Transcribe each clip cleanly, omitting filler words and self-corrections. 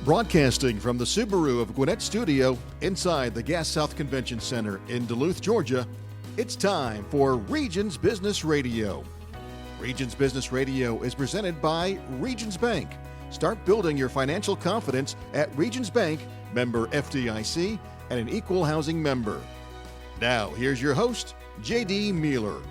Broadcasting from the Subaru of Gwinnett Studio inside the Gas South Convention Center in Duluth, Georgia, it's time for Regions Business Radio. Regions Business Radio is presented by Regions Bank. Start building your financial confidence at Regions Bank, member FDIC, and an equal housing member. Now, here's your host, J.D. Mealor.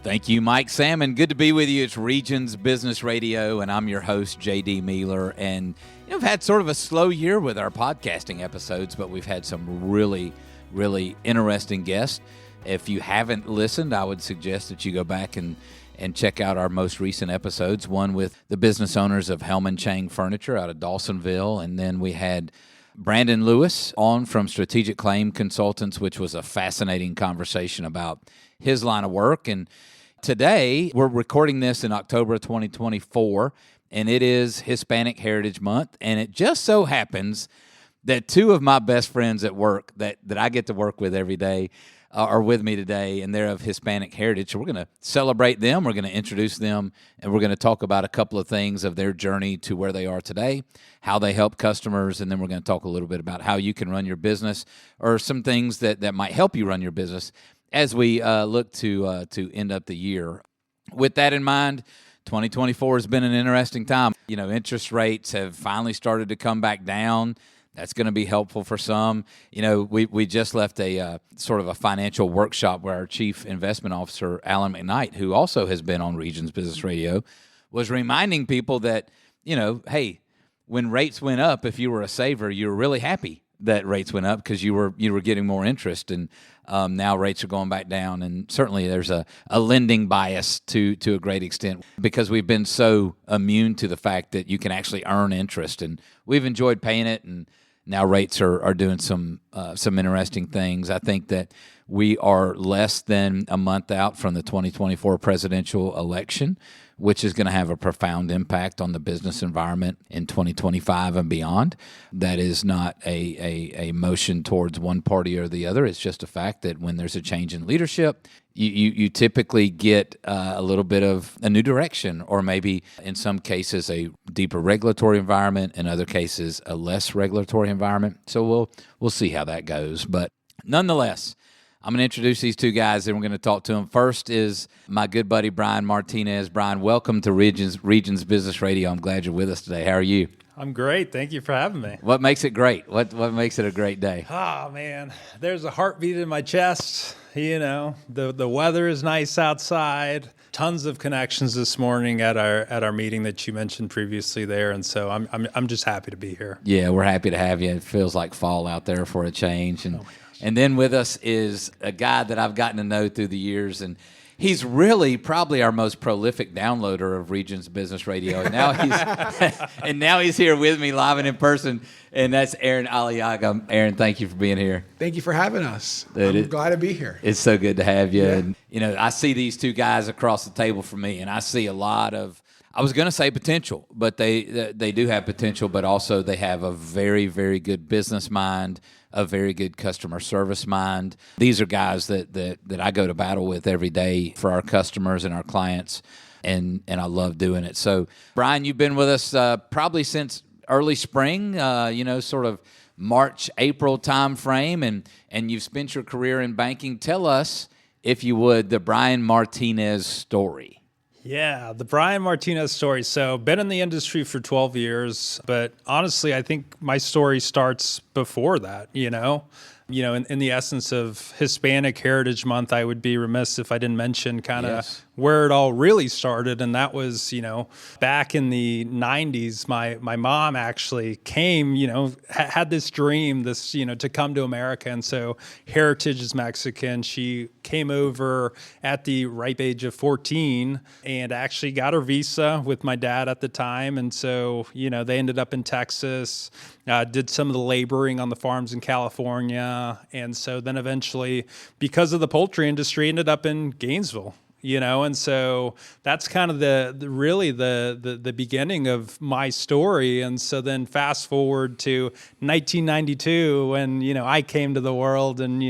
Thank you, Mike Salmon. Good to be with you. It's Regions Business Radio, and I'm your host, J.D. Mealor. And we've had sort of a slow year with our podcasting episodes, but we've had some really, really interesting guests. If you haven't listened, I would suggest that you go back and check out our most recent episodes, one with the business owners of Hellman Chang Furniture out of Dawsonville, and then we had Brandon Lewis on from Strategic Claim Consultants, which was a fascinating conversation about his line of work. And today, we're recording this in October of 2024, and it is Hispanic Heritage Month, and it just so happens that two of my best friends at work that I get to work with every day are with me today, and they're of Hispanic heritage. So we're going to celebrate them, we're going to introduce them, and we're going to talk about a couple of things of their journey to where they are today, how they help customers, and then we're going to talk a little bit about how you can run your business or some things that might help you run your business as we look to end up the year. With that in mind, 2024 has been an interesting time. Interest rates have finally started to come back down. That's going to be helpful for some. We just left a sort of a financial workshop where our Chief Investment Officer, Alan McKnight, who also has been on Regions Business Radio, was reminding people that, hey, when rates went up, if you were a saver, you were really happy that rates went up because you were getting more interest, and now rates are going back down, and certainly there's a lending bias to a great extent because we've been so immune to the fact that you can actually earn interest, and we've enjoyed paying it, and now rates are doing some interesting things. I think that we are less than a month out from the 2024 presidential election, which is going to have a profound impact on the business environment in 2025 and beyond. That is not a motion towards one party or the other. It's just a fact that when there's a change in leadership, you typically get a little bit of a new direction, or maybe in some cases a deeper regulatory environment, in other cases a less regulatory environment. So we'll see how that goes. But nonetheless, I'm going to introduce these two guys, and we're going to talk to them. First is my good buddy, Brian Martinez. Brian, welcome to Regions Business Radio. I'm glad you're with us today. How are you? I'm great. Thank you for having me. What makes it great? What makes it a great day? Oh, man. There's a heartbeat in my chest. The weather is nice outside. Tons of connections this morning at our meeting that you mentioned previously there, and so I'm just happy to be here. Yeah, we're happy to have you. It feels like fall out there for a change. And then with us is a guy that I've gotten to know through the years, and he's really probably our most prolific downloader of Regions Business Radio. And now he's here with me live and in person, and that's Aaron Aliaga. Aaron, thank you for being here. Thank you for having us. I'm glad to be here. It's so good to have you. Yeah. And, I see these two guys across the table from me, and I see a lot of, I was going to say potential, but they do have potential, but also they have a very, very good business mind, a very good customer service mind. These are guys that I go to battle with every day for our customers and our clients, and I love doing it. So, Brian, you've been with us probably since early spring, sort of March, April time frame, and you've spent your career in banking. Tell us, if you would, the Brian Martinez story. Yeah, the Brian Martinez story. So, been in the industry for 12 years, but honestly, I think my story starts before that, in the essence of Hispanic Heritage Month, I would be remiss if I didn't mention kind of where it all really started. And that was, back in the 90s, my mom actually came, had this dream, to come to America. And so heritage is Mexican. She came over at the ripe age of 14 and actually got her visa with my dad at the time. And so, they ended up in Texas, did some of the laboring on the farms in California. And so then eventually, because of the poultry industry, ended up in Gainesville. And so that's kind of the beginning of my story. And so then fast forward to 1992 when, I came to the world and,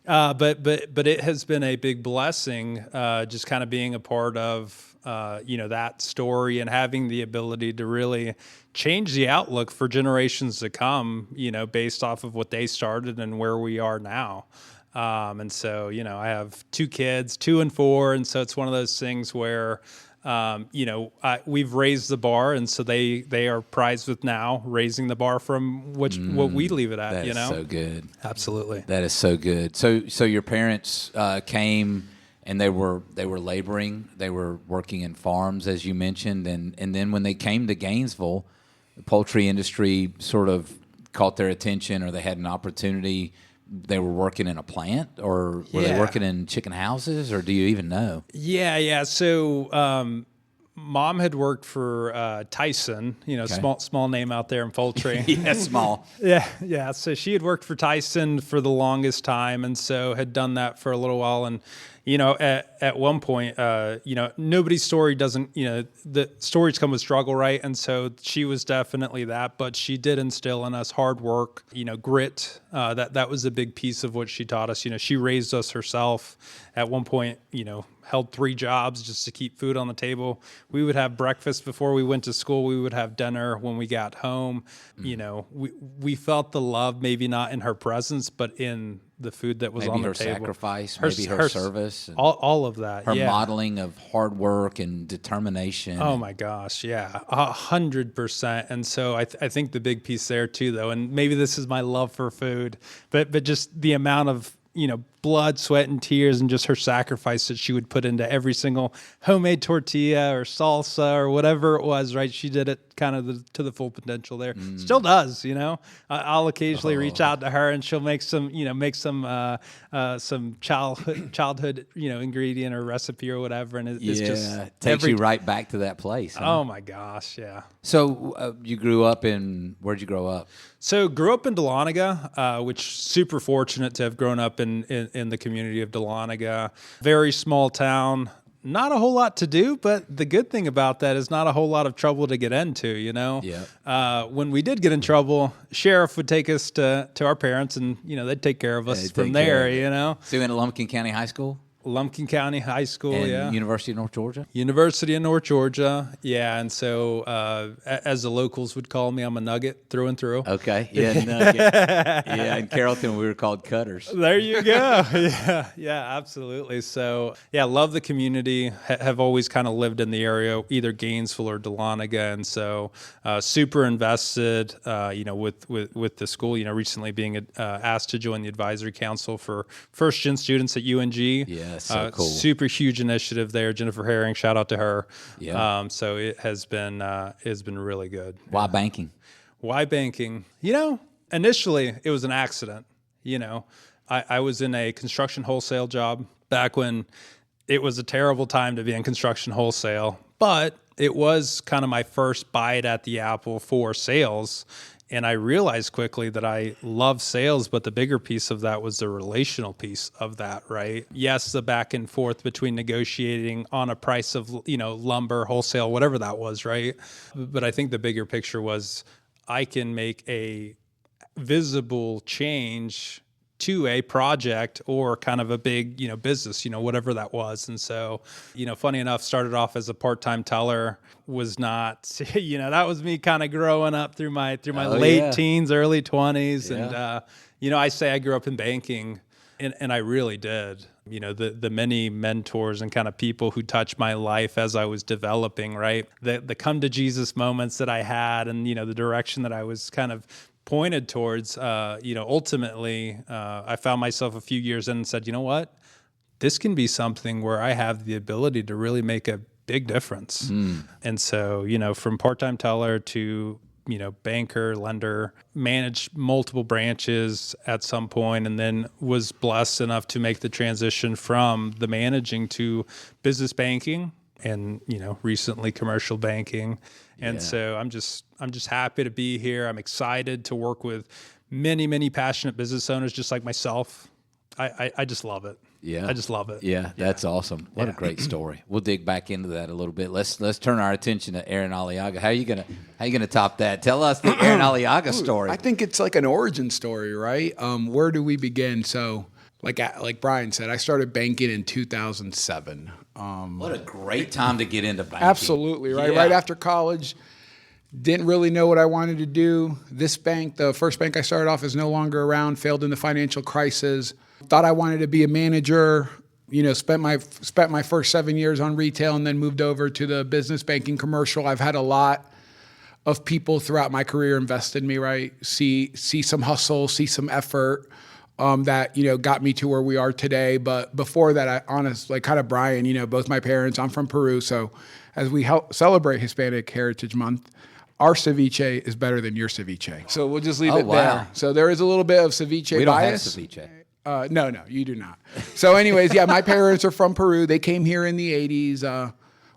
but it has been a big blessing, just kind of being a part of that story and having the ability to really change the outlook for generations to come, based off of what they started and where we are now. And so, I have 2 kids, 2 and 4. And so it's one of those things where, we've raised the bar, and so they are prized with now raising the bar from what we leave it at. That is so good. Absolutely. That is so good. So your parents came and they were laboring. They were working in farms, as you mentioned, and then when they came to Gainesville, the poultry industry sort of caught their attention, or they had an opportunity. They were working in a plant, or were they working in chicken houses, or do you even know? Yeah. So, Mom had worked for Tyson, small name out there in poultry. Yeah, small. Yeah. So she had worked for Tyson for the longest time, and so had done that for a little while. And at one point, nobody's story doesn't, the stories come with struggle, right? And so she was definitely that, but she did instill in us hard work, grit. That was a big piece of what she taught us. She raised us herself. At one point, held 3 jobs just to keep food on the table. We would have breakfast before we went to school. We would have dinner when we got home. We felt the love, maybe not in her presence, but in the food that was maybe on the her table. Sacrifice, maybe her service. All of that. Her modeling of hard work and determination. Oh my gosh, yeah, 100%. And so I think the big piece there too, though, and maybe this is my love for food, but just the amount of blood, sweat, and tears, and just her sacrifice that she would put into every single homemade tortilla or salsa or whatever it was, right? She did it kind of to the full potential there. Still does, I'll occasionally reach out to her, and she'll make some childhood, ingredient or recipe or whatever. And it's just takes you right back to that place. Huh? Oh my gosh. Yeah. So you grew up where'd you grow up? So grew up in Dahlonega, which super fortunate to have grown up in the community of Dahlonega. Very small town, not a whole lot to do, but the good thing about that is not a whole lot of trouble to get into, Yeah. When we did get in trouble, sheriff would take us to our parents, and, they'd take care of us from there, So you went to Lumpkin County High School? Lumpkin County High School, and University of North Georgia? University of North Georgia, yeah. And so, as the locals would call me, I'm a nugget through and through. Okay, yeah, nugget. Yeah, in Carrollton, we were called cutters. There you go. Yeah, absolutely. So, yeah, love the community, have always kind of lived in the area, either Gainesville or Dahlonega. And so, super invested, with the school, recently being asked to join the advisory council for first-gen students at UNG. Yeah. So cool. Super huge initiative there. Jennifer Herring, shout out to her. Yeah. So it has been really good. Why banking? Why banking? Initially it was an accident. I was in a construction wholesale job back when it was a terrible time to be in construction wholesale, but it was kind of my first bite at the apple for sales. And I realized quickly that I love sales, but the bigger piece of that was the relational piece of that, right? Yes, the back and forth between negotiating on a price of, lumber, wholesale, whatever that was, right? But I think the bigger picture was I can make a visible change to a project or kind of a big, business, whatever that was. And so, funny enough, started off as a part-time teller, was not, that was me kind of growing up through my late teens, early 20s. Yeah. And, I say I grew up in banking, and I really did. The many mentors and kind of people who touched my life as I was developing, right? The come to Jesus moments that I had, and, the direction that I was kind of pointed towards, ultimately, I found myself a few years in and said, you know what, this can be something where I have the ability to really make a big difference. And so, from part-time teller to, banker, lender, managed multiple branches at some point, and then was blessed enough to make the transition from the managing to business banking and, recently commercial banking. And so I'm just happy to be here. I'm excited to work with many, many passionate business owners just like myself. I just love it. Yeah. I just love it. Yeah, that's awesome. What a great story. We'll dig back into that a little bit. Let's turn our attention to Aaron Aliaga. How are you gonna top that? Tell us the Aaron Aliaga story. I think it's like an origin story, right? Where do we begin? So, like Brian said, I started banking in 2007. What a great time to get into banking. Absolutely, right? Yeah. Right after college, didn't really know what I wanted to do. This bank, the first bank I started off, is no longer around, failed in the financial crisis. Thought I wanted to be a manager, spent my first 7 years on retail and then moved over to the business banking commercial. I've had a lot of people throughout my career invest in me, right? See some hustle, see some effort. That got me to where we are today. But before that, I honestly, like kind of Brian, both my parents, I'm from Peru. So as we celebrate Hispanic Heritage Month, our ceviche is better than your ceviche. So we'll just leave it there. So there is a little bit of ceviche We don't have bias. ceviche. No, you do not. So anyways, yeah, my parents are from Peru. They came here in the 80s,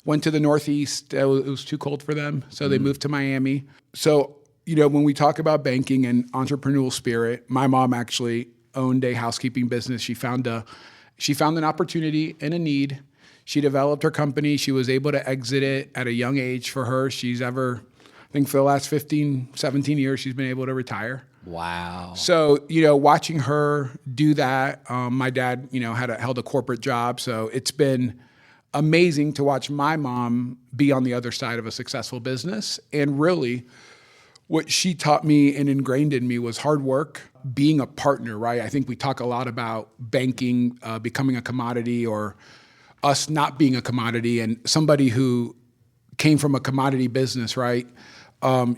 went to the Northeast. It was too cold for them. So they moved to Miami. So, when we talk about banking and entrepreneurial spirit, my mom actually owned a housekeeping business. She found an opportunity and a need. She developed her company. She was able to exit it at a young age. For her, I think for the last 15, 17 years, she's been able to retire. Wow. So, watching her do that, my dad, held a corporate job. So it's been amazing to watch my mom be on the other side of a successful business. And really, what she taught me and ingrained in me was hard work, being a partner, right? I think we talk a lot about banking becoming a commodity or us not being a commodity. And somebody who came from a commodity business, right?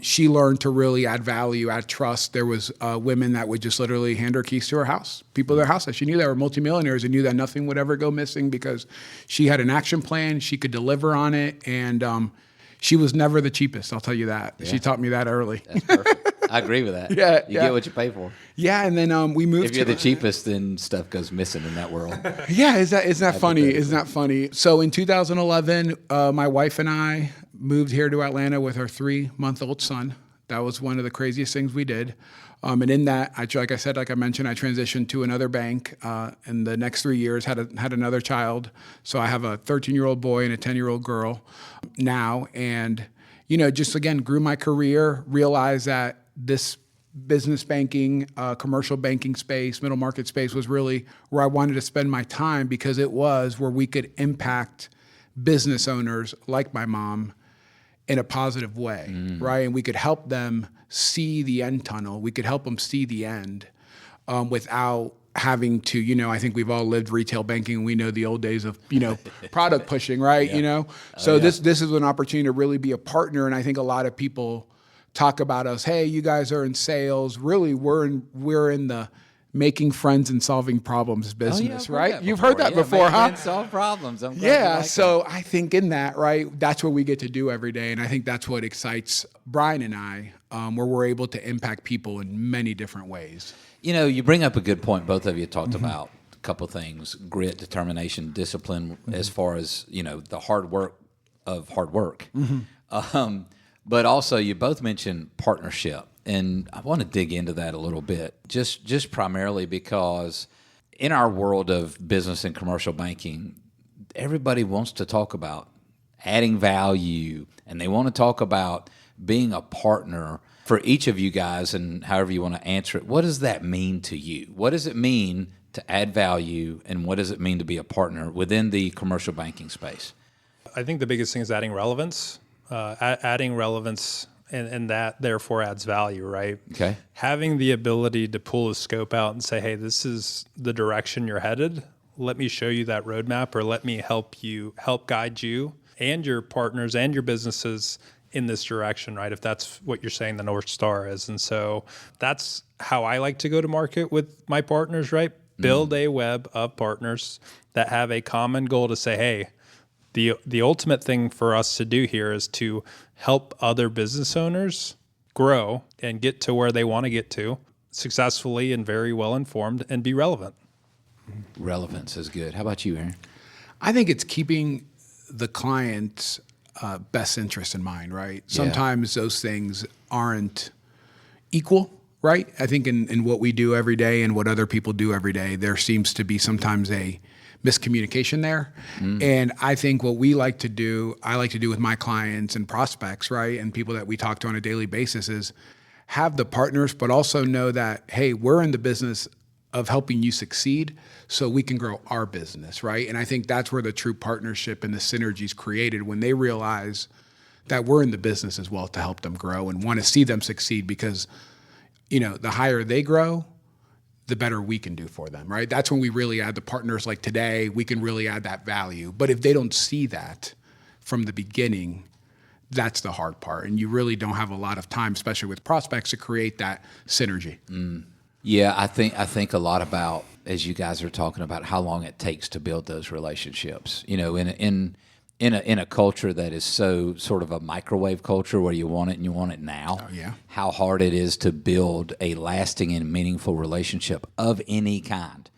She learned to really add value, add trust. There was women that would just literally hand her keys to her house, people to their house. She knew they were multimillionaires and knew that nothing would ever go missing because she had an action plan, she could deliver on it, and she was never the cheapest, I'll tell you that. Yeah. She taught me that early. That's perfect. I agree with that. You get what you pay for. Yeah, and then we moved. If you're the cheapest, then stuff goes missing in that world. Yeah, isn't that funny? Isn't that funny? So in 2011, my wife and I moved here to Atlanta with our 3-month-old son. That was one of the craziest things we did. And in that, like I mentioned, I transitioned to another bank. In the next 3 years, had another child. So I have a 13-year-old boy and a 10-year-old girl now. And, just again, grew my career, realized that this business banking, commercial banking space, middle market space was really where I wanted to spend my time because it was where we could impact business owners like my mom in a positive way, right? And we could help them see the end tunnel. We could help them see the end without having to, I think we've all lived retail banking and we know the old days of, product pushing, right? So this is an opportunity to really be a partner. And I think a lot of people talk about us, hey, you guys are in sales. Really, we're in the making friends and solving problems business, right? You've heard that before, huh? And solve problems. I'm glad so I think in that, right, that's what we get to do every day. And I think that's what excites Brian and I, where we're able to impact people in many different ways. You bring up a good point. Both of you talked about a couple things: grit, determination, discipline, as far as, the hard work of hard work. But also, you both mentioned partnership, and I want to dig into that a little bit, just primarily because in our world of business and commercial banking, everybody wants to talk about adding value, and they want to talk about being a partner. For each of you guys, and however you want to answer it, what does that mean to you? What does it mean to add value, and what does it mean to be a partner within the commercial banking space? I think the biggest thing is adding relevance. Adding relevance, and that therefore adds value, right? Okay. Having the ability to pull a scope out and say, hey, this is the direction you're headed. Let me show you that roadmap, or let me help guide you and your partners and your businesses in this direction, right? If that's what you're saying the North Star is. And so that's how I like to go to market with my partners, right? Build a web of partners that have a common goal to say, hey, the ultimate thing for us to do here is to help other business owners grow and get to where they want to get to successfully and very well informed and be relevant. Relevance is good. How about you, Aaron? I think it's keeping the client's best interest in mind, right? Yeah. Sometimes those things aren't equal, right? I think in what we do every day and what other people do every day, there seems to be sometimes a miscommunication there. And I think what I like to do with my clients and prospects, right, and people that we talk to on a daily basis is have the partners, but also know that, hey, we're in the business of helping you succeed so we can grow our business, right? And I think that's where the true partnership and the synergy is created, when they realize that we're in the business as well to help them grow and want to see them succeed, because, the higher they grow, the better we can do for them, right? That's when we really add the partners. Like today, we can really add that value. But if they don't see that from the beginning, that's the hard part. And you really don't have a lot of time, especially with prospects, to create that synergy. Yeah, I think a lot about, as you guys are talking about, how long it takes to build those relationships. In a culture that is so sort of a microwave culture where you want it and you want it now. Oh, yeah. How hard it is to build a lasting and meaningful relationship of any kind,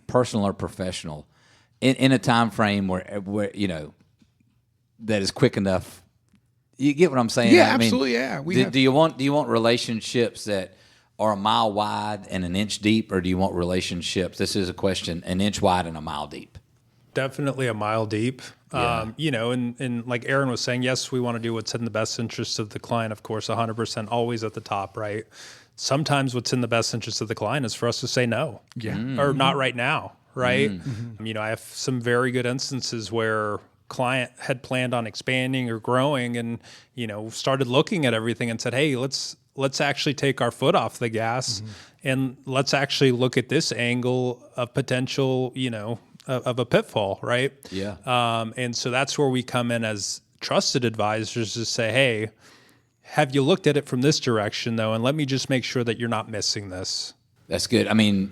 personal or professional, in a time frame where that is quick enough. You get what I'm saying? Yeah, absolutely. Yeah. Do you want relationships that are a mile wide and an inch deep, or do you want relationships? This is a question: an inch wide and a mile deep. Definitely a mile deep. Yeah. And like Aaron was saying, yes, we want to do what's in the best interest of the client, of course, 100% always at the top, right? Sometimes what's in the best interest of the client is for us to say no. Yeah. Or not right now, right? I have some very good instances where client had planned on expanding or growing and, started looking at everything and said, hey, let's actually take our foot off the gas and let's actually look at this angle of potential, of a pitfall, right? Yeah. And so that's where we come in as trusted advisors to say, hey, have you looked at it from this direction, though? And let me just make sure that you're not missing this. That's good.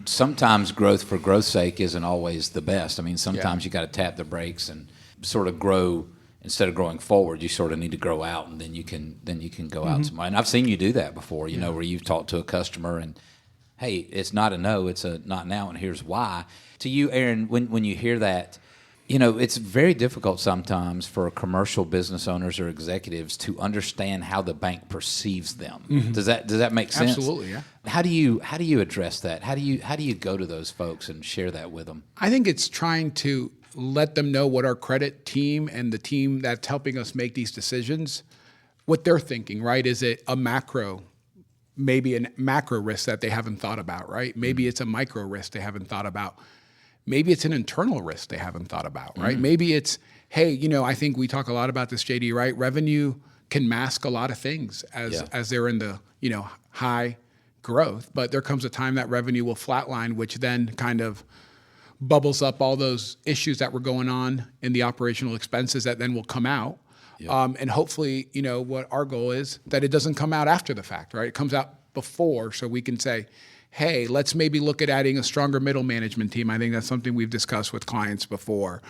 Sometimes growth for growth's sake isn't always the best. Sometimes you got to tap the brakes and sort of grow. Instead of growing forward, you sort of need to grow out, and then you can go out some more. And I've seen you do that before, where you've talked to a customer and, hey, it's not a no, it's a not now, and here's why. To you, Aaron, when you hear that, it's very difficult sometimes for commercial business owners or executives to understand how the bank perceives them. Does that make sense? Absolutely, yeah. How do you address that? How do you go to those folks and share that with them? I think it's trying to let them know what our credit team and the team that's helping us make these decisions, what they're thinking, right? Is it maybe a macro risk that they haven't thought about, right? Maybe it's a micro risk they haven't thought about. Maybe it's an internal risk they haven't thought about, right? Maybe it's, hey, I think we talk a lot about this, JD, right? Revenue can mask a lot of things as they're in the, high growth, but there comes a time that revenue will flatline, which then kind of bubbles up all those issues that were going on in the operational expenses that then will come out. Yeah. And hopefully, what our goal is, that it doesn't come out after the fact, right? It comes out before, so we can say, hey, let's maybe look at adding a stronger middle management team. I think that's something we've discussed with clients before.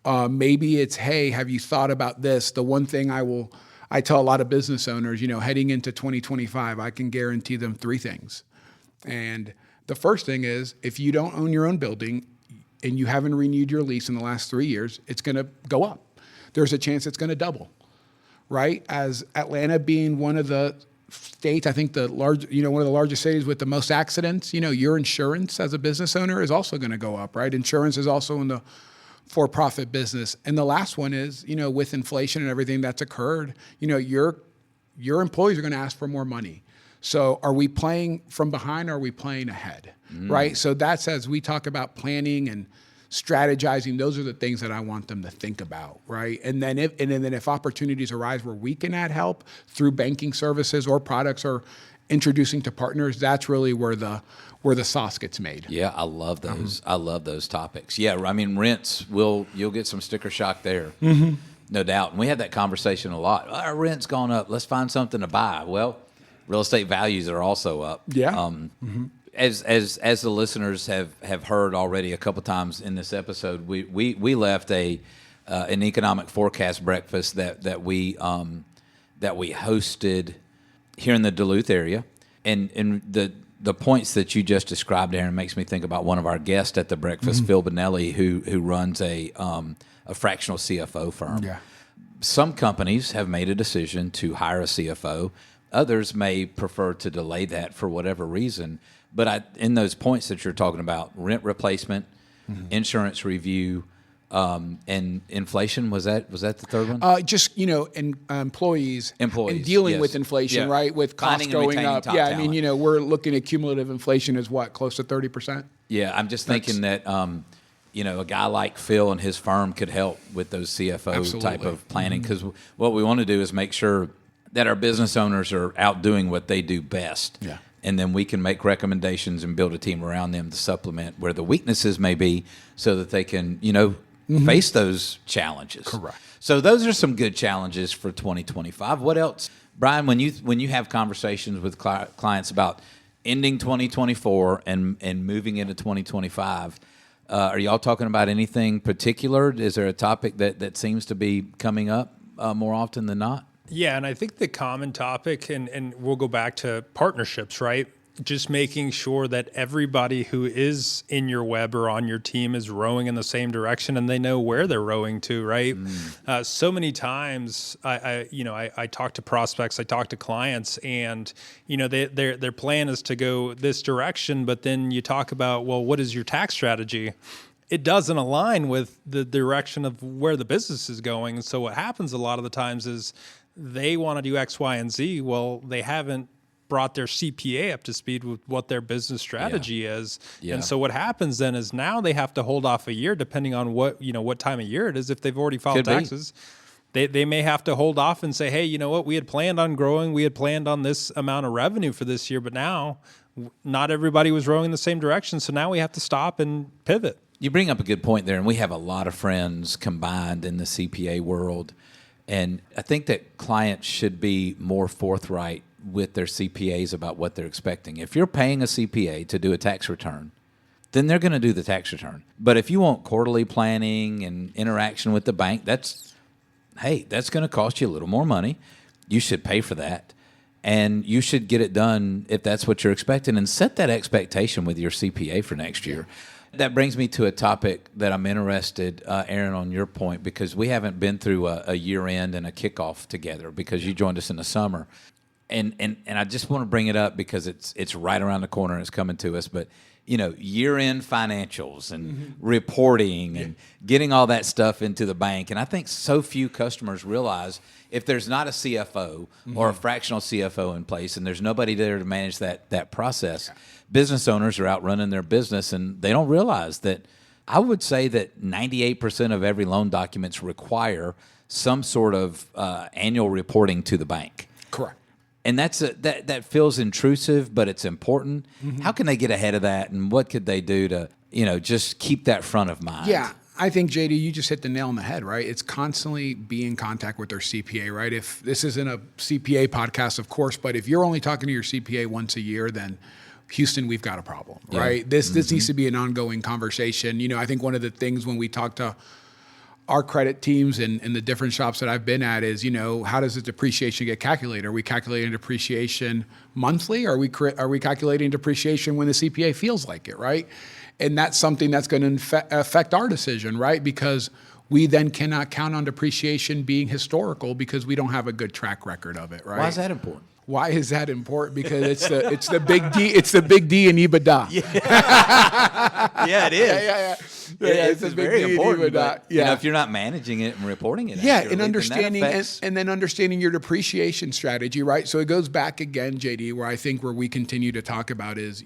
Maybe it's, hey, have you thought about this? The one thing I tell a lot of business owners, heading into 2025, I can guarantee them 3 things. And the first thing is, if you don't own your own building and you haven't renewed your lease in the last 3 years, it's going to go up. There's a chance it's going to double, right? As Atlanta being one of the states, I think one of the largest cities with the most accidents, your insurance as a business owner is also going to go up, right? Insurance is also in the for-profit business. And the last one is, with inflation and everything that's occurred, your employees are going to ask for more money. So are we playing from behind or are we playing ahead, right? So that's, as we talk about planning and strategizing, those are the things that I want them to think about, right? And then if opportunities arise where we can add help through banking services or products or introducing to partners, that's really where the sauce gets made. Yeah, I love those. I love those topics. Yeah, rents, you'll get some sticker shock there, no doubt. And we had that conversation a lot. Our rent's gone up. Let's find something to buy. Well, real estate values are also up. Yeah. As the listeners have heard already a couple times in this episode, we left an economic forecast breakfast that we hosted here in the Duluth area, and the points that you just described, Aaron, makes me think about one of our guests at the breakfast, Phil Benelli, who runs a fractional CFO firm. Yeah. Some companies have made a decision to hire a CFO. Others may prefer to delay that for whatever reason. But in those points that you're talking about, rent replacement, insurance review, and inflation, was that the third one? Employees and dealing with inflation, right? With costs going up. Yeah, we're looking at cumulative inflation is what, close to 30%? Yeah, I'm just thinking that, a guy like Phil and his firm could help with those CFO type of planning, because what we want to do is make sure that our business owners are out doing what they do best. Yeah. And then we can make recommendations and build a team around them to supplement where the weaknesses may be, so that they can, face those challenges. Correct. So those are some good challenges for 2025. What else, Brian, when you have conversations with clients about ending 2024 and moving into 2025, are y'all talking about anything particular? Is there a topic that seems to be coming up more often than not? Yeah, and I think the common topic, and we'll go back to partnerships, right? Just making sure that everybody who is in your web or on your team is rowing in the same direction, and they know where they're rowing to, right? So many times, I talk to prospects, I talk to clients, and their plan is to go this direction, but then you talk about, well, what is your tax strategy? It doesn't align with the direction of where the business is going. And so what happens a lot of the times is they want to do X, Y, and Z. Well, they haven't brought their CPA up to speed with what their business strategy is. Yeah. And so what happens then is now they have to hold off a year, depending on what time of year it is. If they've already filed taxes, they may have to hold off and say, hey, you know what, we had planned on growing. We had planned on this amount of revenue for this year, but now not everybody was rowing in the same direction. So now we have to stop and pivot. You bring up a good point there, and we have a lot of friends combined in the CPA world. And I think that clients should be more forthright with their CPAs about what they're expecting. If you're paying a CPA to do a tax return, then they're going to do the tax return. But if you want quarterly planning and interaction with the bank, that's going to cost you a little more money. You should pay for that. And you should get it done if that's what you're expecting, and set that expectation with your CPA for next year. That brings me to a topic that I'm interested, Aaron, on your point, because we haven't been through a year-end and a kickoff together, because you joined us in the summer. And I just want to bring it up because it's right around the corner and it's coming to us. But, year-end financials and reporting and getting all that stuff into the bank. And I think so few customers realize if there's not a CFO or a fractional CFO in place and there's nobody there to manage that process, business owners are out running their business and they don't realize that. I would say that 98% of every loan documents require some sort of annual reporting to the bank. Correct. And that feels intrusive, but it's important. How can they get ahead of that, and what could they do to, just keep that front of mind? Yeah, I think, JD, you just hit the nail on the head, right? It's constantly be in contact with their CPA, right? If this isn't a CPA podcast, of course, but if you're only talking to your CPA once a year, then Houston, we've got a problem, right? This needs to be an ongoing conversation. I think one of the things when we talk to our credit teams and the different shops that I've been at is, how does the depreciation get calculated? Are we calculating depreciation monthly? Are we calculating depreciation when the CPA feels like it, right? And that's something that's going to affect our decision, right? Because we then cannot count on depreciation being historical because we don't have a good track record of it, right? Why is that important? Why is that important? Because it's the big D. It's the big D in EBITDA. Yeah, it is. Yeah, it's very important. But, yeah. If you're not managing it and reporting it, and understanding and then understanding your depreciation strategy, right? So it goes back again, JD, where we continue to talk about is,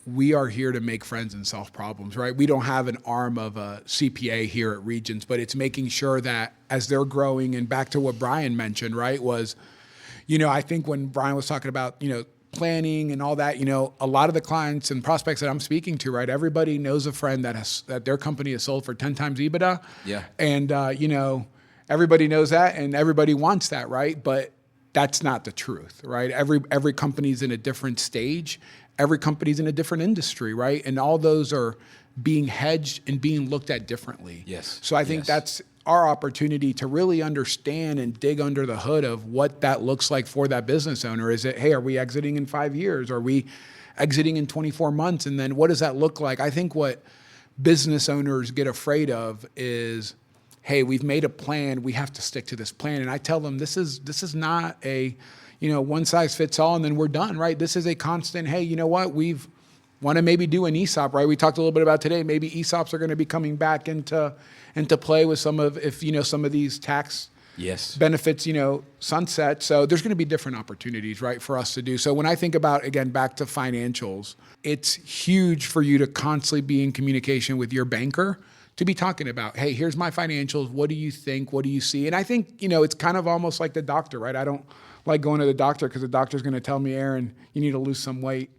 we are here to make friends and solve problems, right? We don't have an arm of a CPA here at Regions, but it's making sure that as they're growing, and back to what Brian mentioned, right, was, I think when Brian was talking about, planning and all that, a lot of the clients and prospects that I'm speaking to, right, everybody knows a friend that their company has sold for 10 times EBITDA. Yeah. And, everybody knows that and everybody wants that, right? But that's not the truth, right? Every company's in a different stage. Every company's in a different industry, right? And all those are being hedged and being looked at differently. Yes. So I think that's our opportunity to really understand and dig under the hood of what that looks like for that business owner. Is it, hey, are we exiting in 5 years? Are we exiting in 24 months? And then what does that look like? I think what business owners get afraid of is, hey, we've made a plan. We have to stick to this plan. And I tell them this is not a, one size fits all and then we're done, right? This is a constant, hey, you know what? We've want to maybe do an ESOP, right? We talked a little bit about today. Maybe ESOPs are going to be coming back into play with some of these tax Yes. Benefits, sunset. So there's going to be different opportunities, right, for us to do. So when I think about, again, back to financials, it's huge for you to constantly be in communication with your banker to be talking about, hey, here's my financials. What do you think? What do you see? And I think, it's kind of almost like the doctor, right? I don't like going to the doctor because the doctor's going to tell me, Aaron, you need to lose some weight.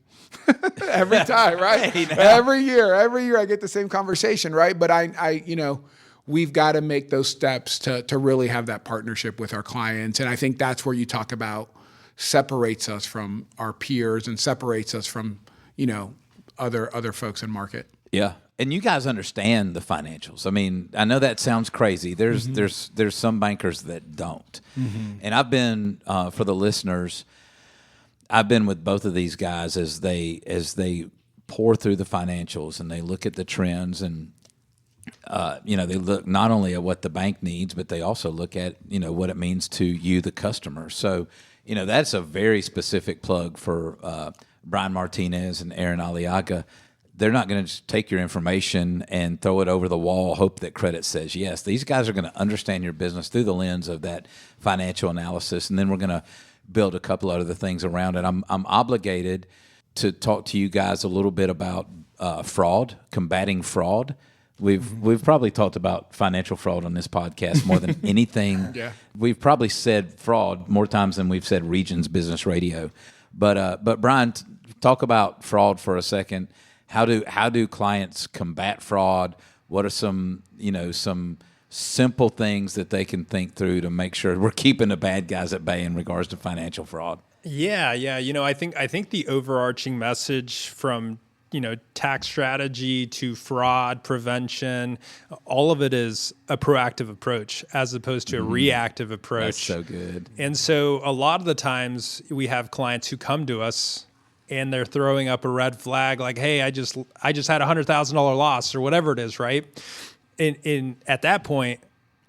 Every time, right? Hey, every year I get the same conversation, right? But we've got to make those steps to really have that partnership with our clients. And I think that's where you talk about separates us from our peers and separates us from, other folks in market. Yeah. And you guys understand the financials. I mean, I know that sounds crazy. There's some bankers that don't. And I've been, for the listeners, I've been with both of these guys as they pour through the financials and they look at the trends and, they look not only at what the bank needs, but they also look at, what it means to you, the customer. So, that's a very specific plug for Brian Martinez and Aaron Aliaga. They're not going to just take your information and throw it over the wall, hope that credit says yes. These guys are going to understand your business through the lens of that financial analysis, and then we're going to build a couple other things around it. I'm obligated to talk to you guys a little bit about fraud, combating fraud. We've probably talked about financial fraud on this podcast more than anything. Yeah. We've probably said fraud more times than we've said Regions Business Radio. But Brian, talk about fraud for a second. How do clients combat fraud? What are some simple things that they can think through to make sure we're keeping the bad guys at bay in regards to financial fraud? Yeah. I think the overarching message from tax strategy to fraud prevention, all of it is a proactive approach as opposed to a reactive approach. That's so good. And so a lot of the times we have clients who come to us and they're throwing up a red flag like, hey, I just had $100,000 loss or whatever it is, right? And at that point,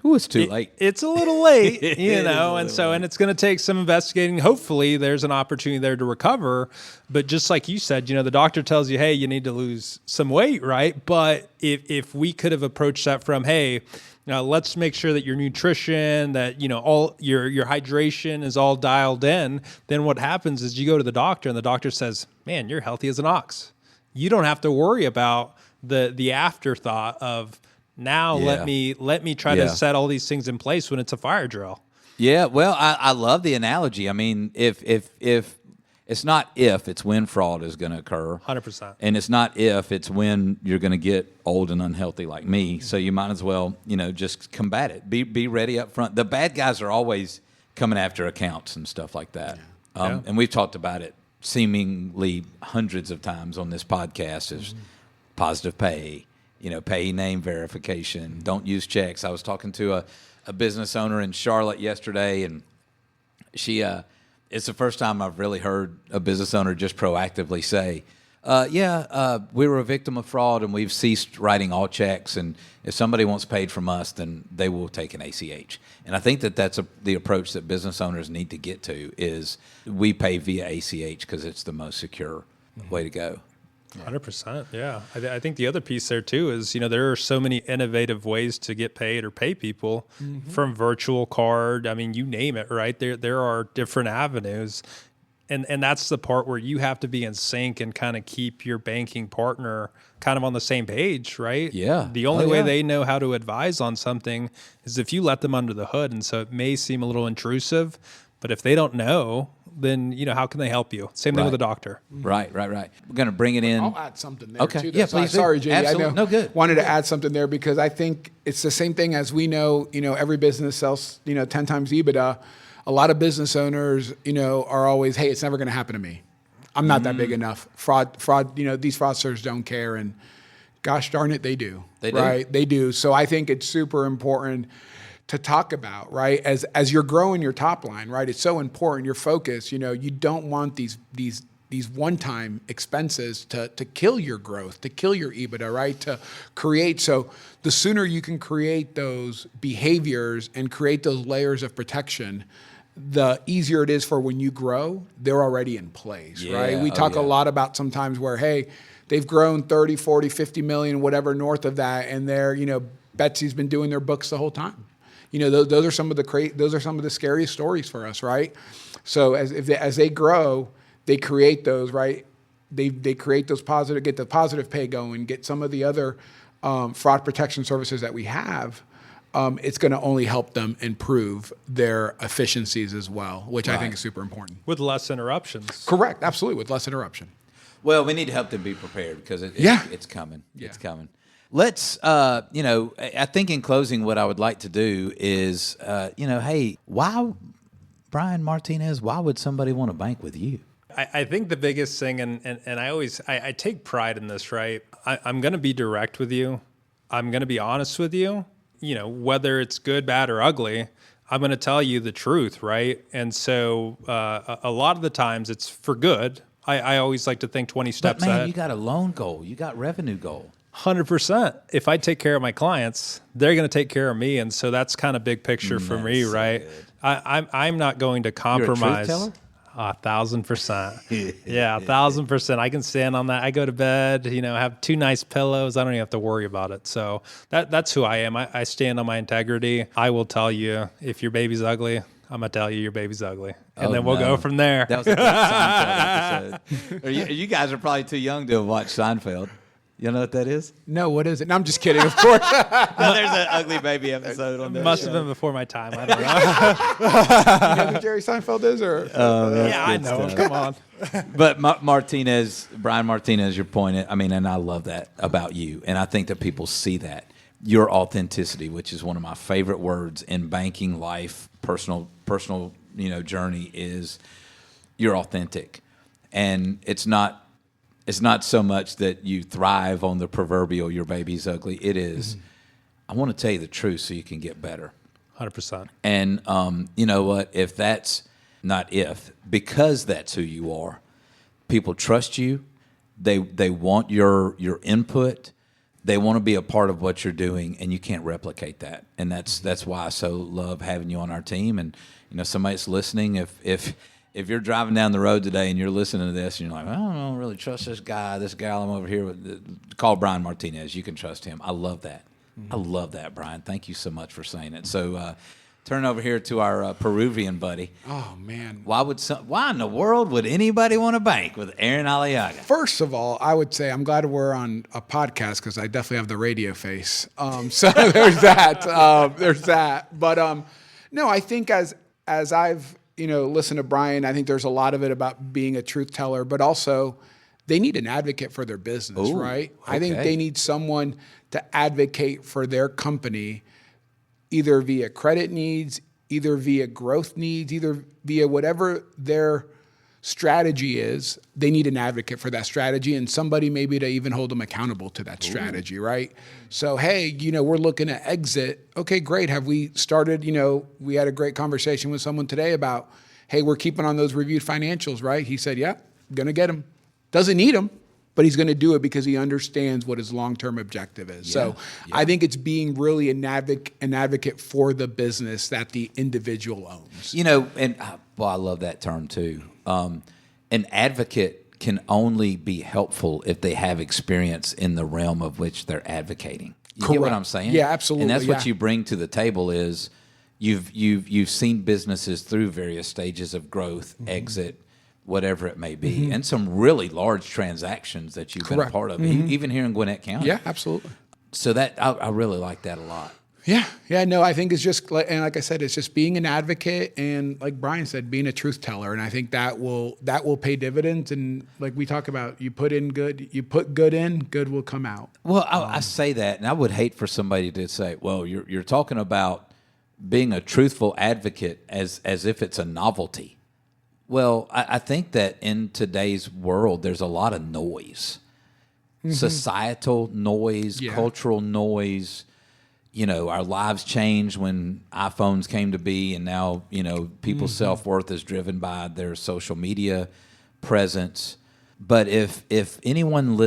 It's too late. It's a little late, and it's going to take some investigating. Hopefully there's an opportunity there to recover. But just like you said, the doctor tells you, hey, you need to lose some weight, right? But if we could have approached that from, hey, let's make sure that your nutrition, that, all your hydration is all dialed in, then what happens is you go to the doctor and the doctor says, man, you're healthy as an ox. You don't have to worry about the afterthought of, now let me try to set all these things in place when it's a fire drill. Yeah, well, I love the analogy. I mean, if it's not if, it's when fraud is going to occur. 100%. And it's not if, it's when you're going to get old and unhealthy like me. So you might as well, just combat it. Be ready up front. The bad guys are always coming after accounts and stuff like that. And we've talked about it seemingly hundreds of times on this podcast is positive pay. Pay name verification. Don't use checks. I was talking to a business owner in Charlotte yesterday, and she it's the first time I've really heard a business owner just proactively say, we were a victim of fraud, and we've ceased writing all checks, and if somebody wants paid from us, then they will take an ACH. And I think that's the approach that business owners need to get to is we pay via ACH because it's the most secure way to go. 100%. Yeah. I think the other piece there too is, there are so many innovative ways to get paid or pay people from virtual card. I mean, you name it, right? There are different avenues. And that's the part where you have to be in sync and kind of keep your banking partner kind of on the same page, right? Yeah. The only way they know how to advise on something is if you let them under the hood. And so it may seem a little intrusive, but if they don't know, then, how can they help you? Same thing with a doctor. Right. We're going to bring it in. I'll add something there too. Yeah, please. Sorry, JD. Absolutely. I know. No, good. Wanted to add something there because I think it's the same thing as we know, every business sells, 10 times EBITDA. A lot of business owners, are always, hey, it's never going to happen to me. I'm not that big enough. Fraud, these fraudsters don't care. And gosh darn it, they do. They do. Right? They do. So I think it's super important to talk about, right? As you're growing your top line, right? It's so important, your focus, you don't want these one-time expenses to kill your growth, to kill your EBITDA, right? To create, so the sooner you can create those behaviors and create those layers of protection, the easier it is for when you grow, they're already in place, right? We talk a lot about sometimes where, hey, they've grown 30, 40, 50 million, whatever north of that, and they're, Betsy's been doing their books the whole time. those are some of the scariest stories for us, right? So as they grow, they create those, right? They create those get the positive pay going, get some of the other fraud protection services that we have. It's going to only help them improve their efficiencies as well, which I think is super important. With less interruptions. Correct, absolutely, with less interruption. Well, we need to help them be prepared because it's coming. Yeah. It's coming. Let's, I think in closing, what I would like to do is, hey, why, Brian Martinez, why would somebody want to bank with you? I think the biggest thing, and I take pride in this, right? I'm going to be direct with you. I'm going to be honest with you. Whether it's good, bad, or ugly, I'm going to tell you the truth, right? And so a lot of the times it's for good. I always like to think 20 steps But man, ahead. you got a loan goal. You got revenue goal. 100%. If I take care of my clients, they're going to take care of me. And so that's kind of big picture for me, right? I'm not going to compromise. You're a truth teller? 1,000%. Yeah, 1,000%. I can stand on that. I go to bed, have 2 nice pillows. I don't even have to worry about it. So that's who I am. I stand on my integrity. I will tell you if your baby's ugly, I'm going to tell you your baby's ugly. And then we'll go from there. That was a great Seinfeld episode. You guys are probably too young to have watched Seinfeld. You know what that is? No, what is it? No, I'm just kidding, of course. Well, there's an ugly baby episode on there. Must have been before my time. I don't know. You know who Jerry Seinfeld is? Or Yeah, I know him. Come on. But Brian Martinez, your point, and I love that about you. And I think that people see that. Your authenticity, which is one of my favorite words in banking, life, personal, journey, is you're authentic. And it's not so much that you thrive on the proverbial your baby's ugly. It is, I want to tell you the truth so you can get better. 100%. And you know what? Because that's who you are, people trust you. They want your input. They want to be a part of what you're doing, and you can't replicate that. And that's why I so love having you on our team. And somebody's listening. If you're driving down the road today and you're listening to this and you're like, I don't really trust this guy, this gal I'm over here with, call Brian Martinez. You can trust him. I love that. I love that, Brian. Thank you so much for saying it. So turn over here to our Peruvian buddy. Oh, man. Why in the world would anybody want to bank with Aaron Aliaga? First of all, I would say I'm glad we're on a podcast because I definitely have the radio face. So there's that. But no, I think as I've listen to Brian, I think there's a lot of it about being a truth teller, but also they need an advocate for their business, right? Okay. I think they need someone to advocate for their company, either via credit needs, either via growth needs, either via whatever their strategy is. They need an advocate for that strategy and somebody maybe to even hold them accountable to that strategy, right? So, hey, we're looking to exit. Okay, great. Have we started, we had a great conversation with someone today about, hey, we're keeping on those reviewed financials, right? He said, yeah, I'm going to get them. Doesn't need them, but he's going to do it because he understands what his long-term objective is. So I think it's being really an advocate for the business that the individual owns. And I love that term too. An advocate can only be helpful if they have experience in the realm of which they're advocating. You get what I'm saying? Yeah, absolutely. And that's what you bring to the table is you've seen businesses through various stages of growth, exit, whatever it may be, and some really large transactions that you've been a part of, even here in Gwinnett County. Yeah, absolutely. So that I really like that a lot. Yeah. No, I think it's just, and like I said, it's just being an advocate and, like Brian said, being a truth teller. And I think that will pay dividends. And like we talk about, you put good in, good will come out. Well, I say that, and I would hate for somebody to say, well, you're talking about being a truthful advocate as if it's a novelty. Well, I think that in today's world, there's a lot of noise, societal noise, cultural noise. Our lives changed when iPhones came to be, and now, people's self-worth is driven by their social media presence. But if anyone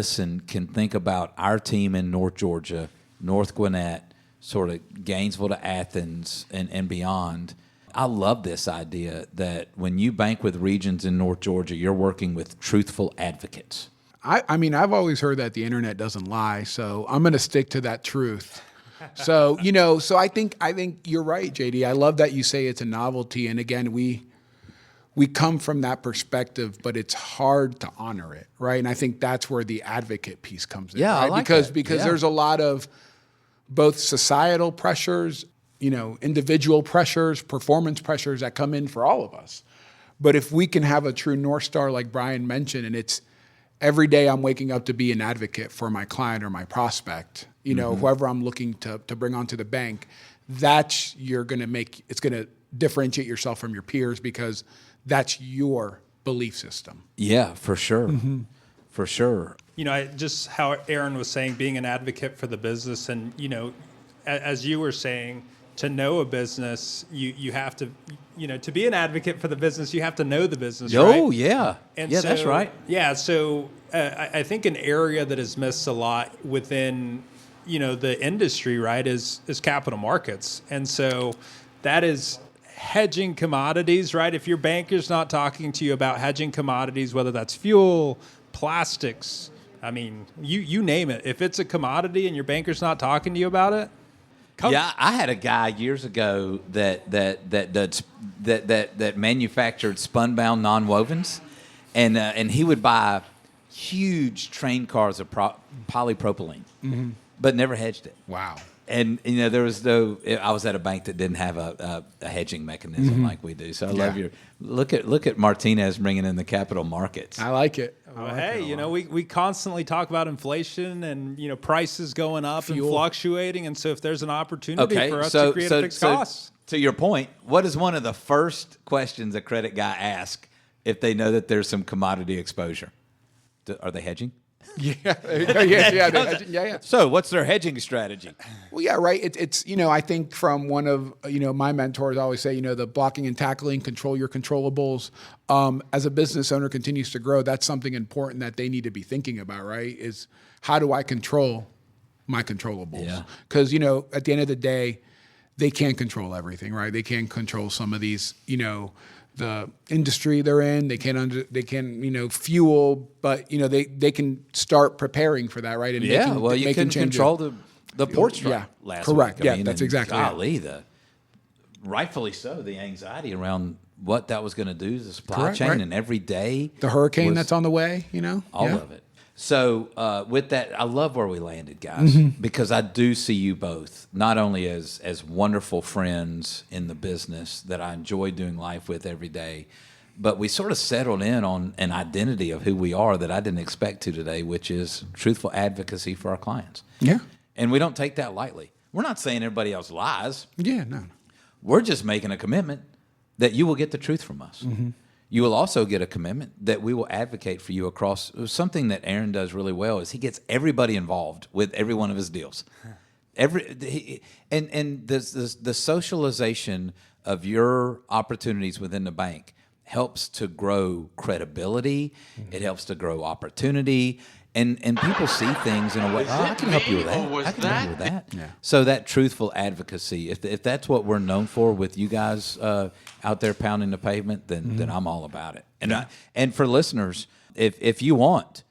can think about our team in North Georgia, North Gwinnett, sort of Gainesville to Athens and beyond, I love this idea that when you bank with Regions in North Georgia, you're working with truthful advocates. I've always heard that the internet doesn't lie, so I'm going to stick to that truth. So, so I think you're right, JD. I love that you say it's a novelty. And again, we come from that perspective, but it's hard to honor it, right? And I think that's where the advocate piece comes in. Yeah, right? I like because that. because Yeah. there's a lot of both societal pressures, individual pressures, performance pressures that come in for all of us. But if we can have a true North Star, like Brian mentioned, and it's every day I'm waking up to be an advocate for my client or my prospect, whoever I'm looking to bring onto the bank, it's going to differentiate yourself from your peers because that's your belief system. Yeah, for sure. For sure. Just how Aaron was saying, being an advocate for the business, and as you were saying, to know a business, you have to, to be an advocate for the business, you have to know the business. Oh, right? yeah. And yeah, that's right. Yeah, so I think an area that is missed a lot within, the industry, right, is capital markets. And so that is hedging commodities, right? If your banker's not talking to you about hedging commodities, whether that's fuel, plastics, I mean, you name it. If it's a commodity and your banker's not talking to you about it, Yeah, I had a guy years ago that manufactured spunbound nonwovens, and he would buy huge train cars of polypropylene, but never hedged it. Wow. And there was I was at a bank that didn't have a hedging mechanism like we do. So I love your look at Martinez bringing in the capital markets. I like it. Well, hey, we constantly talk about inflation and prices going up and fluctuating, and so if there's an opportunity for us to create a fixed cost. To your point, what is one of the first questions a credit guy asks if they know that there's some commodity exposure? Are they hedging? Yeah. So, what's their hedging strategy? Well, yeah, right. It's I think from one of my mentors, I always say the blocking and tackling, control your controllables. As a business owner continues to grow, that's something important that they need to be thinking about. Right? Is how do I control my controllables? Yeah. Because at the end of the day, they can't control everything. Right? They can't control some of these the industry they're in. They can fuel, but they can start preparing for that, right? And you can control the port strike last correct. week. Yeah, that's exactly golly, rightfully so, the anxiety around what that was going to do to the supply chain, right. and every day the hurricane that's on the way. All of it. So with that, I love where we landed, guys, because I do see you both not only as wonderful friends in the business that I enjoy doing life with every day, but we sort of settled in on an identity of who we are that I didn't expect to today, which is truthful advocacy for our clients. Yeah. And we don't take that lightly. We're not saying everybody else lies. Yeah, no. We're just making a commitment that you will get the truth from us. You will also get a commitment that we will advocate for you across something that Aaron does really well is he gets everybody involved with every one of his deals. The socialization of your opportunities within the bank helps to grow credibility. It helps to grow opportunity. And people see things in a way, I can help you with that. I can help you with that. Yeah. So that truthful advocacy, if that's what we're known for with you guys out there pounding the pavement, then I'm all about it. And for listeners, if you want,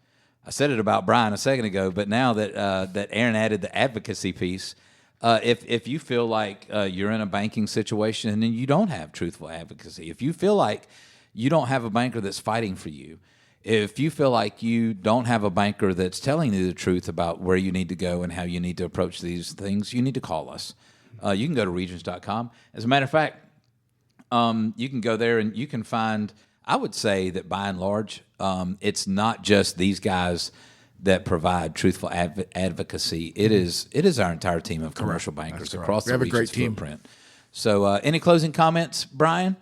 I said it about Brian a second ago, but now that Aaron added the advocacy piece, if you feel like you're in a banking situation and you don't have truthful advocacy, if you feel like you don't have a banker that's fighting for you, if you feel like you don't have a banker that's telling you the truth about where you need to go and how you need to approach these things, you need to call us. You can go to regions.com. As a matter of fact, you can go there and you can find, I would say that by and large, it's not just these guys that provide truthful advocacy. It is our entire team of commercial bankers across the Regions footprint. So any closing comments, Brian?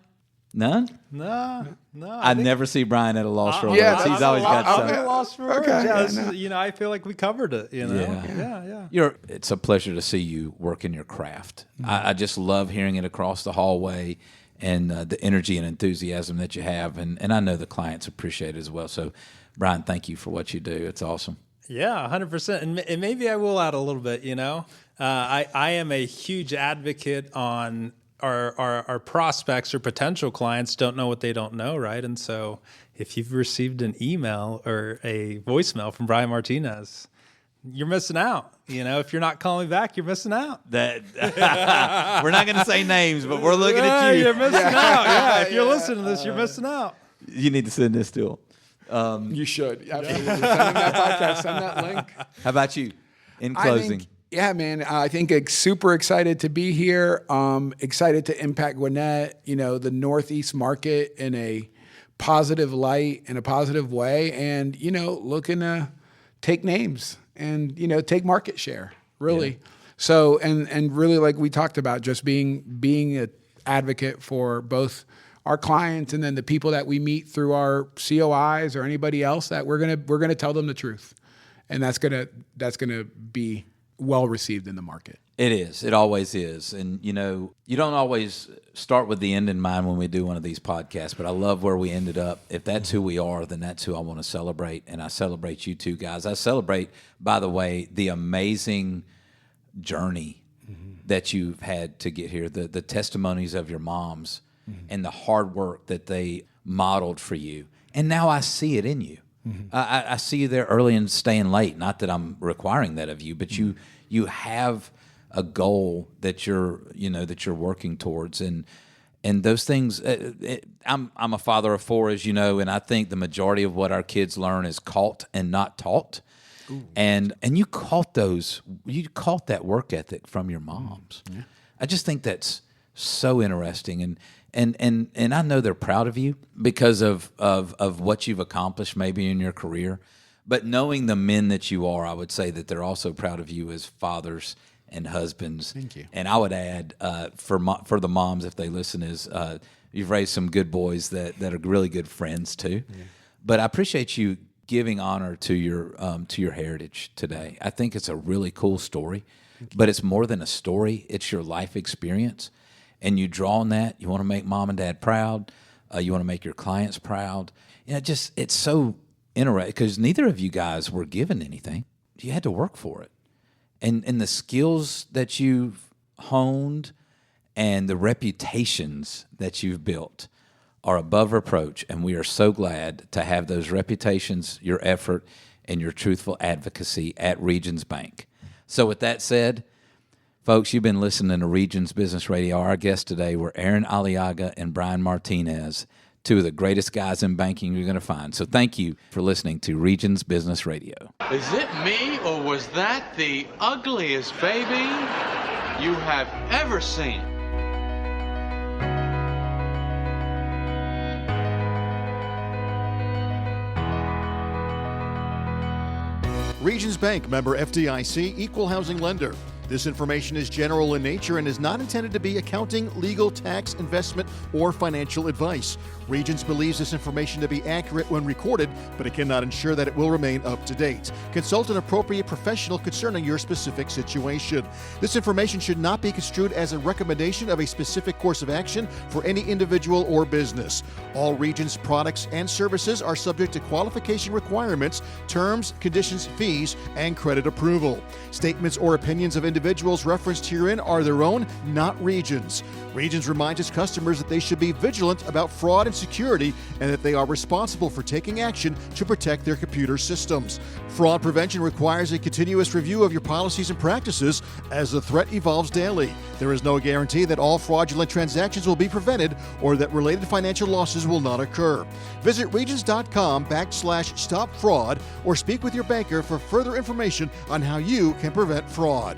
None? No. I never see Brian at a loss for words. Yeah, He's always got I'm something. at a loss for words. Okay, Yeah, I feel like we covered it. Yeah. It's a pleasure to see you work in your craft. I just love hearing it across the hallway and the energy and enthusiasm that you have. And I know the clients appreciate it as well. So, Brian, thank you for what you do. It's awesome. Yeah, 100%. And maybe I will add a little bit, I am a huge advocate on our prospects or potential clients don't know what they don't know, right? And so if you've received an email or a voicemail from Brian Martinez, you're missing out. If you're not calling me back, you're missing out. We're not going to say names, but we're looking at you. You're missing out. Yeah, if you're listening to this, you're missing out. You need to send this to him. You should. Absolutely. Send them that podcast. Send that link. How about you? In closing. I think super excited to be here. Excited to impact Gwinnett, the Northeast market in a positive light, in a positive way, and, looking to take names and, take market share, really. Yeah. So, and really, like we talked about, just being an advocate for both our clients and then the people that we meet through our COIs or anybody else, that we're gonna tell them the truth, and that's gonna be well received in the market. It is. It always is. And, you don't always start with the end in mind when we do one of these podcasts, but I love where we ended up. If that's who we are, then that's who I want to celebrate, and I celebrate you two guys. I celebrate, by the way, the amazing journey that you've had to get here, the testimonies of your moms and the hard work that they modeled for you. And now I see it in you. I see you there early and staying late. Not that I'm requiring that of you, but you have a goal that you're working towards, and those things. I'm a father of 4, as you know, and I think the majority of what our kids learn is caught and not taught. Ooh. And you caught that work ethic from your moms. Yeah. I just think that's so interesting, and I know they're proud of you because of what you've accomplished maybe in your career. But knowing the men that you are, I would say that they're also proud of you as fathers and husbands. Thank you. And I would add for the moms, if they listen, is you've raised some good boys that are really good friends too. Yeah. But I appreciate you giving honor to your heritage today. I think it's a really cool story, but it's more than a story. It's your life experience. And you draw on that. You want to make mom and dad proud. You want to make your clients proud. It's so interesting because neither of you guys were given anything. You had to work for it. And the skills that you've honed and the reputations that you've built are above reproach. And we are so glad to have those reputations, your effort, and your truthful advocacy at Regions Bank. So with that said, folks, you've been listening to Regions Business Radio. Our guests today were Aaron Aliaga and Brian Martinez, two of the greatest guys in banking you're going to find. So thank you for listening to Regions Business Radio. Is it me, or was that the ugliest baby you have ever seen? Regions Bank, member FDIC, equal housing lender. This information is general in nature and is not intended to be accounting, legal, tax, investment, or financial advice. Regions believes this information to be accurate when recorded, but it cannot ensure that it will remain up to date. Consult an appropriate professional concerning your specific situation. This information should not be construed as a recommendation of a specific course of action for any individual or business. All Regions products and services are subject to qualification requirements, terms, conditions, fees, and credit approval. Statements or opinions of individuals referenced herein are their own, not Regions. Regions reminds its customers that they should be vigilant about fraud and security, and that they are responsible for taking action to protect their computer systems. Fraud prevention requires a continuous review of your policies and practices as the threat evolves daily. There is no guarantee that all fraudulent transactions will be prevented or that related financial losses will not occur. Visit regions.com/stop fraud or speak with your banker for further information on how you can prevent fraud.